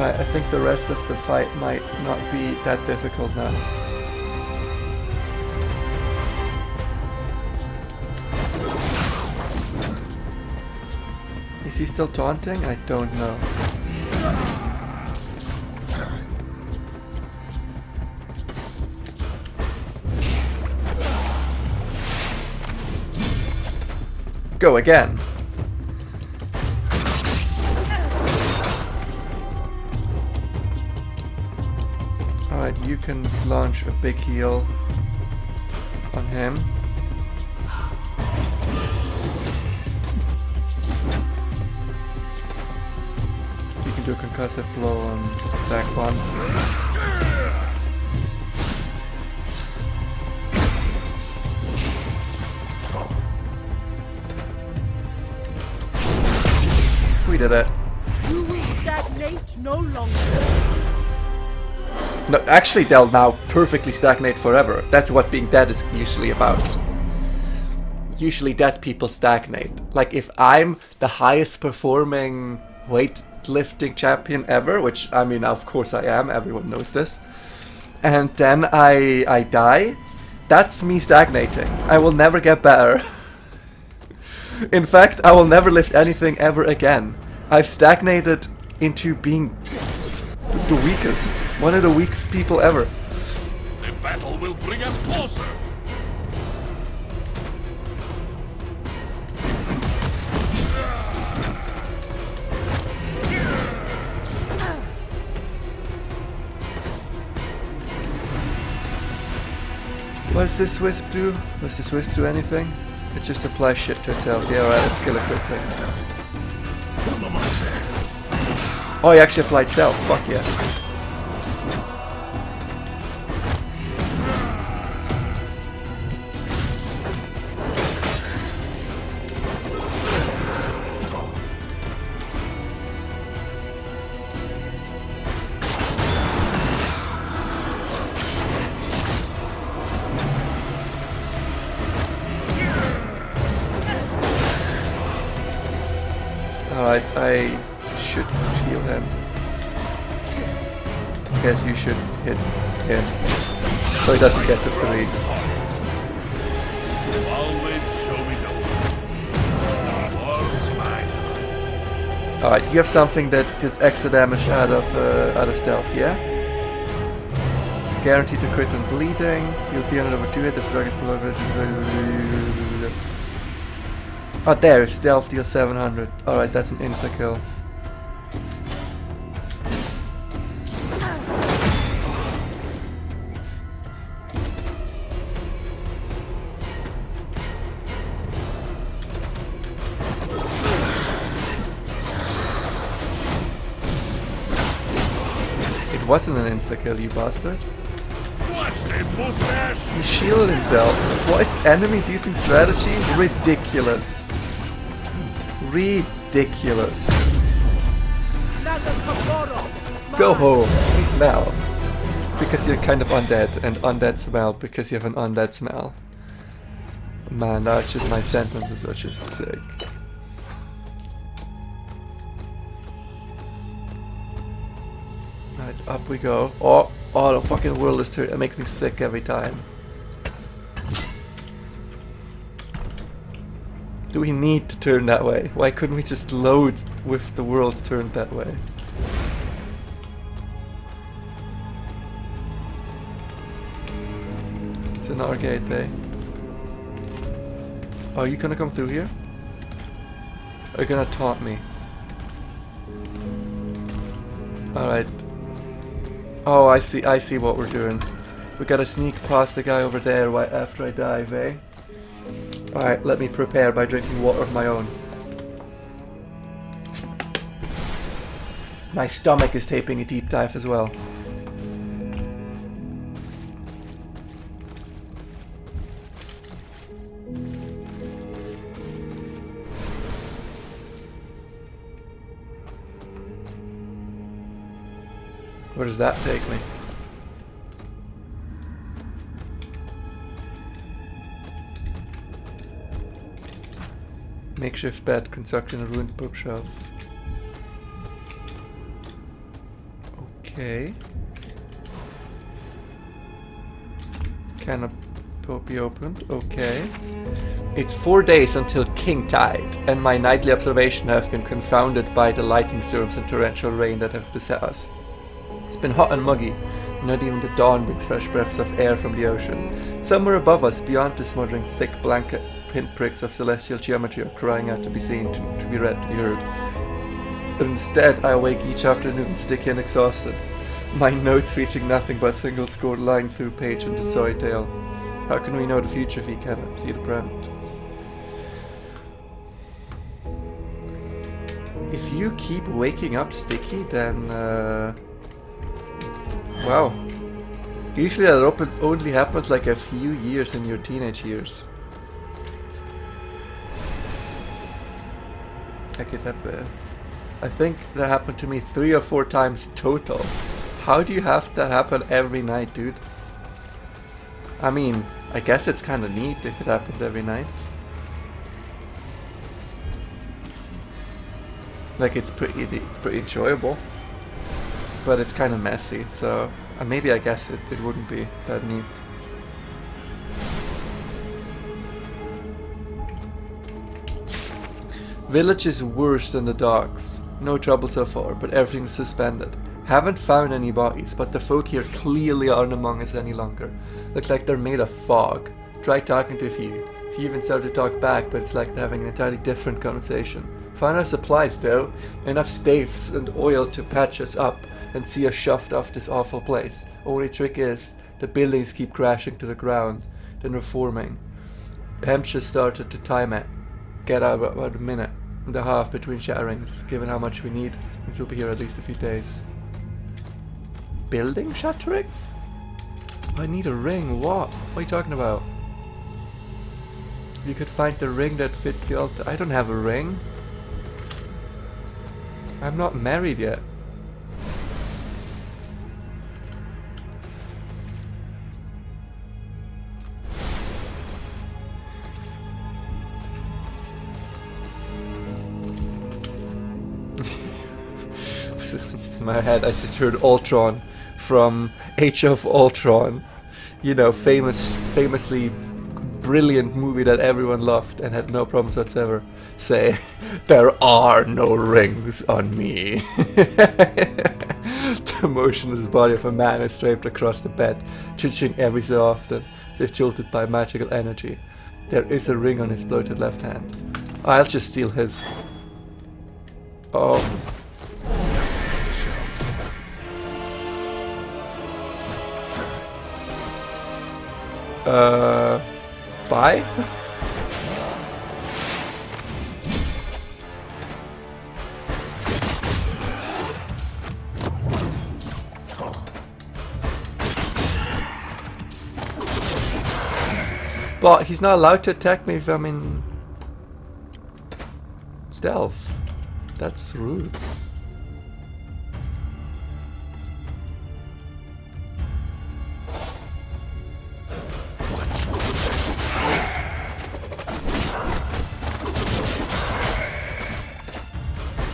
Alright, I think the rest of the fight might not be that difficult now. Is he still taunting? I don't know. Go again. Alright, you can launch a big heal on him. You can do a concussive blow on that one. We did it. You will stagnate no longer. No, actually they'll now perfectly stagnate forever. That's what being dead is usually about. Usually dead people stagnate. Like if I'm the highest performing weightlifting champion ever, which I mean of course I am, everyone knows this, and then I die, that's me stagnating. I will never get better. In fact, I will never lift anything ever again. I've stagnated into being the weakest. One of the weakest people ever. The battle will bring us closer. What does this wisp do? Does this wisp do anything? It just applies shit to itself. Yeah, alright, let's kill it quickly. Oh, he actually applied self. Fuck yeah. Alright, I should heal him. Guess you should hit him. So he doesn't get the 3. Always show me the way. The war is mine. Alright, you have something that does extra damage out of stealth, yeah? Guaranteed to crit on bleeding. You'll 300 over 2 hit if the drug is below. Oh, there, stealth deals 700. Alright, that's an insta kill. It wasn't an insta kill, you bastard. Watch the mustache. He shielded himself. Why is enemies using strategy? Ridiculous. Ridiculous. Go home. We smell. Because you're kind of undead, and undead smell because you have an undead smell. Man, that's just my sentences are just sick. Right, up we go. Oh, the fucking world is turning. It makes me sick every time. Do we need to turn that way? Why couldn't we just load with the world turned that way? It's another gate, eh? Oh, are you gonna come through here? Are you gonna taunt me? Alright. Oh, I see what we're doing. We gotta sneak past the guy over there right after I dive, eh? Alright, let me prepare by drinking water of my own. My stomach is taking a deep dive as well. Where does that take me? Makeshift bed constructed in a ruined bookshelf. Okay. Cannot be opened. Okay. It's 4 days until King Tide, and my nightly observation have been confounded by the lightning storms and torrential rain that have beset us. It's been hot and muggy. Not even the dawn brings fresh breaths of air from the ocean. Somewhere above us, beyond the smothering thick blanket, pinpricks of celestial geometry are crying out to be seen, to be read, to be heard. But instead, I awake each afternoon, sticky and exhausted. My notes reaching nothing but a single scored line through page in the sorry tale. How can we know the future if we cannot see the present? If you keep waking up sticky, then wow. Usually that only happens like a few years in your teenage years. I think that happened to me 3 or 4 times total. How do you have that happen every night, dude? I mean, I guess it's kind of neat if it happens every night. Like it's pretty enjoyable, but it's kind of messy. So, and maybe I guess it wouldn't be that neat. Village is worse than the docks. No trouble so far, but everything's suspended. Haven't found any bodies, but the folk here clearly aren't among us any longer. Look like they're made of fog. Try talking to a few. Few even start to talk back, but it's like they're having an entirely different conversation. Found our supplies though. Enough staves and oil to patch us up and see us shoved off this awful place. Only trick is, the buildings keep crashing to the ground, then reforming. Pemp just started to time it. Get out about a minute and a half between shatterings. Given how much we need, it will be here at least a few days. Building shatterings? I need a ring. What? What are you talking about? You could find the ring that fits the altar. I don't have a ring. I'm not married yet. In my head, I just heard Ultron from Age of Ultron. You know, famously brilliant movie that everyone loved and had no problems whatsoever. Say, there are no rings on me. The motionless body of a man is draped across the bed, twitching every so often, if jolted by magical energy. There is a ring on his bloated left hand. I'll just steal his. Oh. Bye? But he's not allowed to attack me if I'm in stealth. That's rude.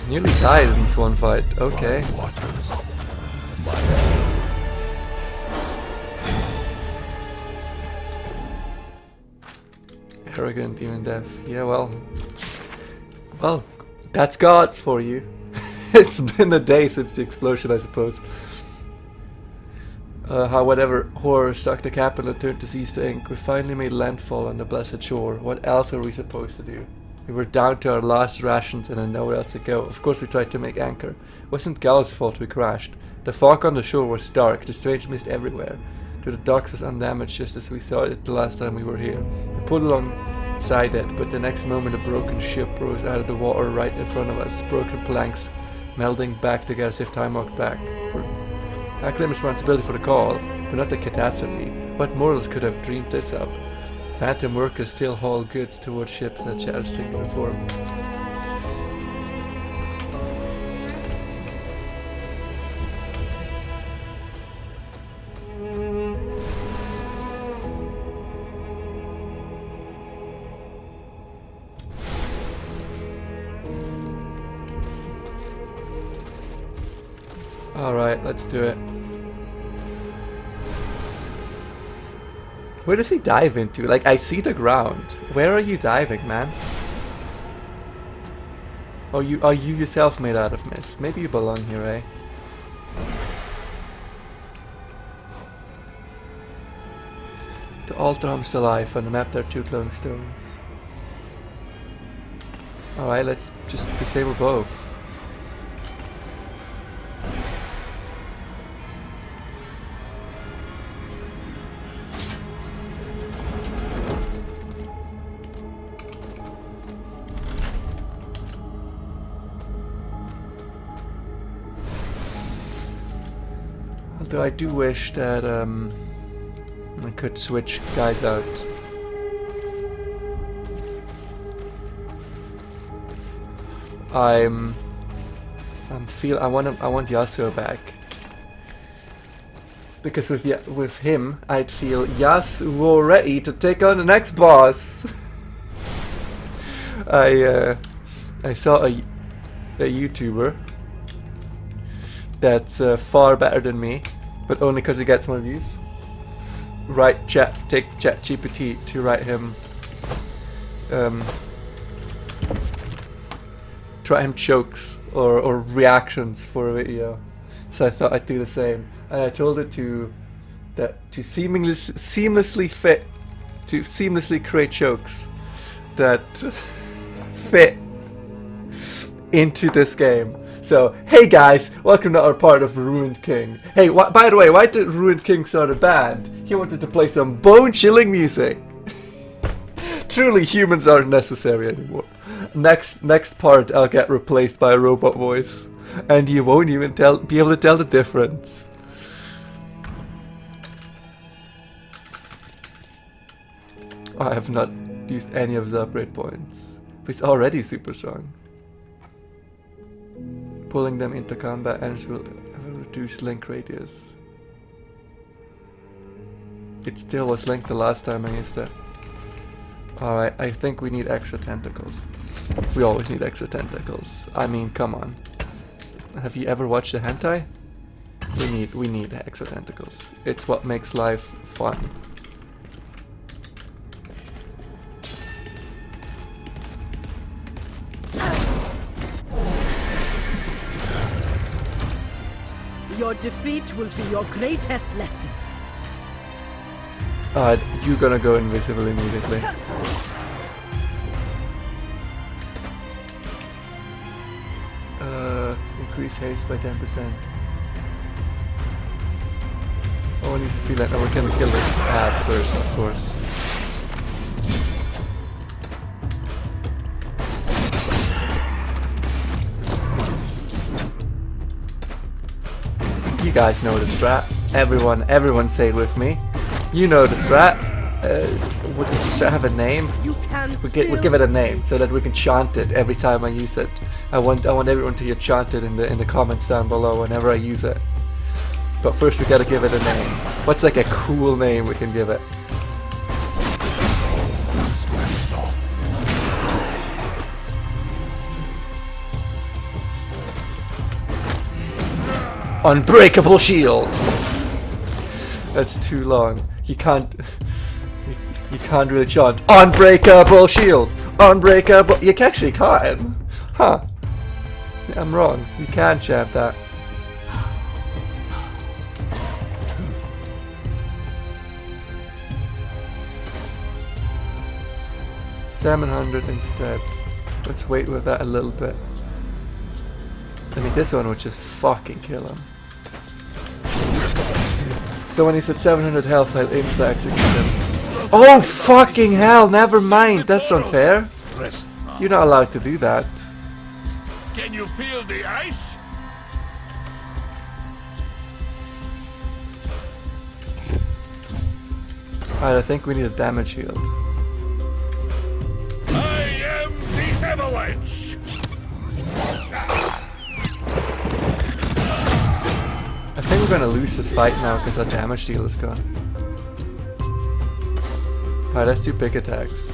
Nearly died in this one fight. Okay. Arrogant, even deaf. Yeah, well, that's gods for you. It's been a day since the explosion, I suppose. How whatever horror struck the capital and turned the seas to ink, we finally made landfall on the blessed shore. What else were we supposed to do? We were down to our last rations and had nowhere else to go. Of course we tried to make anchor. It wasn't Gal's fault we crashed. The fog on the shore was dark, the strange mist everywhere. To the docks was undamaged just as we saw it the last time we were here. We pulled alongside it, but the next moment a broken ship rose out of the water right in front of us. Broken planks melding back together as if time walked back. I claim responsibility for the call, but not the catastrophe. What mortals could have dreamed this up? Phantom workers still haul goods towards ships that shadows take before. Alright, let's do it. Where does he dive into? Like, I see the ground. Where are you diving, man? Are you yourself made out of mist? Maybe you belong here, eh? The altar hums alive. On the map there are 2 glowing stones. Alright, let's just disable both. Although I do wish that I could switch guys out. I want Yasuo back. Because with him I'd feel Yasuo ready to take on the next boss. I saw a YouTuber that's far better than me, but only because he gets more views. Take ChatGPT to write him jokes or reactions for a video. So I thought I'd do the same, and I told it to seamlessly create jokes that fit into this game. So, hey guys, welcome to our part of Ruined King. Hey, by the way, why did Ruined King start a band? He wanted to play some bone-chilling music. Truly, humans aren't necessary anymore. Next part, I'll get replaced by a robot voice, and you won't even be able to tell the difference. I have not used any of his upgrade points, but he's already super strong. Pulling them into combat and will reduce link radius. It still was linked the last time I used it. Alright, I think we need extra tentacles. We always need extra tentacles. I mean, come on. Have you ever watched a hentai? We need extra tentacles. It's what makes life fun. Your defeat will be your greatest lesson. You're gonna go invisible immediately. Increase haste by 10%. Oh, I need to speed that. Oh, we can kill this ad first, of course. You guys know the strat. Everyone say it with me. You know the strat. Would this strat have a name? We'll give it a name so that we can chant it every time I use it. I want everyone to hear chanted in the comments down below whenever I use it. But first we gotta give it a name. What's like a cool name we can give it? Unbreakable shield. That's too long. You can't really chant unbreakable shield. Unbreakable. You actually can't. Huh? Yeah, I'm wrong. You can chant that. $700 instead. Let's wait with that a little bit. I mean, this one would just fucking kill him. So when he's at 700 health, I'll insta-execute him. Oh fucking hell, never mind, that's unfair. You're not allowed to do that. Can you feel the ice? Alright, I think we need a damage shield. I am the avalanche. I think we're gonna lose this fight now because our damage deal is gone. Alright, let's do big attacks.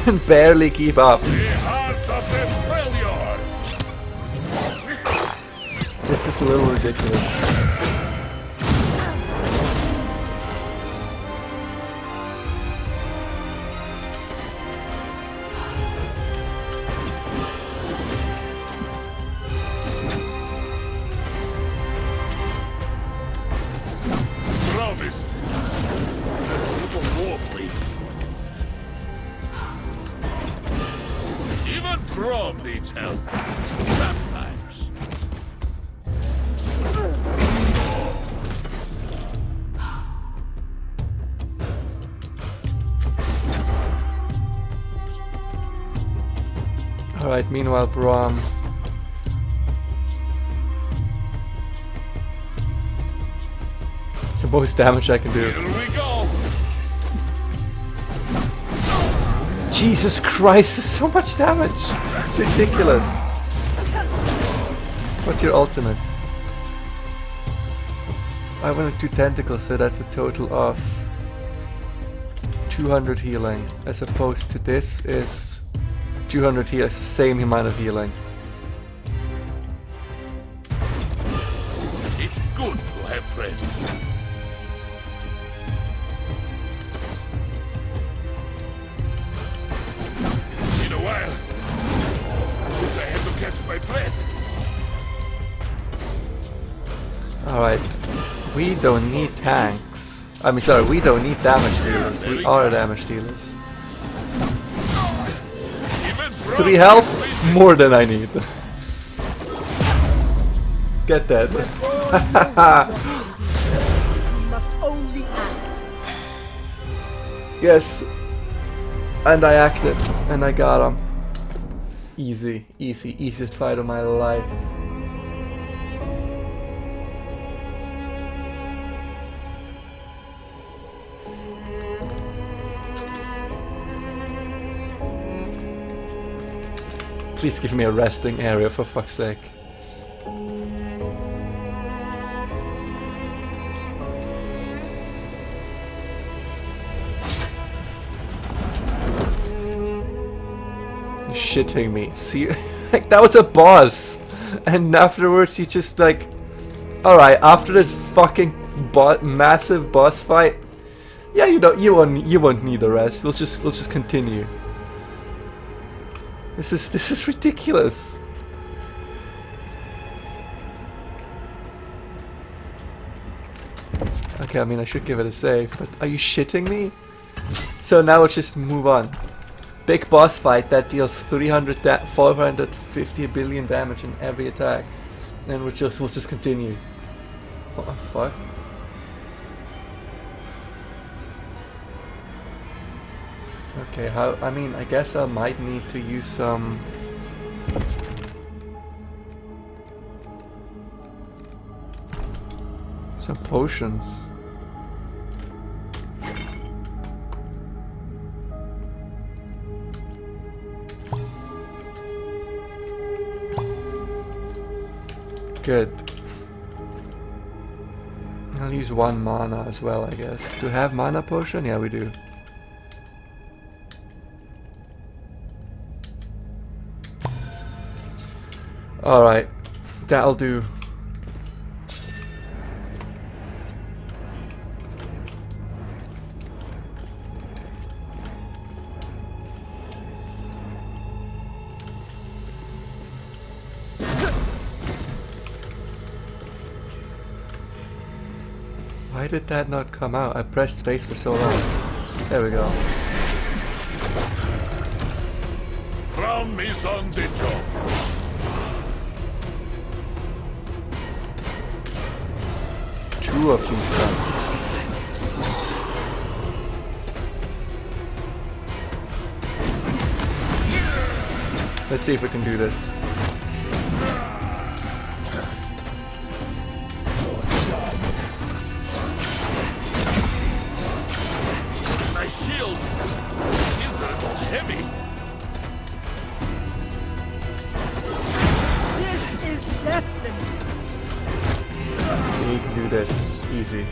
can barely keep up. The heart of the Freljord. This is a little ridiculous. Promise. A little wobbly. Even Brom needs help. Sometimes. Alright, meanwhile, Braum. It's the most damage I can do. Here we go. Jesus Christ, there's so much damage! It's ridiculous. What's your ultimate? I wanted 2 tentacles, so that's a total of 200 healing, as opposed to this is 200 healing. It's the same amount of healing. It's good to have friends. In a while, since I had to catch my breath. Alright, we don't need tanks. I mean, sorry, we don't need damage dealers. We are damage dealers. 3 health? More than I need. Get that. We must only act. Yes. And I acted. And I got him. Easy, easy, easiest fight of my life. Please give me a resting area, for fuck's sake. You're shitting me. See, like, that was a boss, and afterwards you just like, all right. After this fucking massive boss fight, yeah, you won't need the rest. We'll just continue. This is ridiculous. Okay, I mean I should give it a save, but are you shitting me? So now let's just move on. Big boss fight that deals 450 billion damage in every attack, and we'll just continue. What the fuck? Okay, how? I mean, I guess I might need to use some potions. Good. I'll use 1 mana as well, I guess. Do we have mana potion? Yeah, we do. Alright, that'll do. Why did that not come out? I pressed space for so long. There we go. Crown is on the job. Two of these guns. Let's see if we can do this. My shield isn't heavy. This is destiny. We can do this. Easy.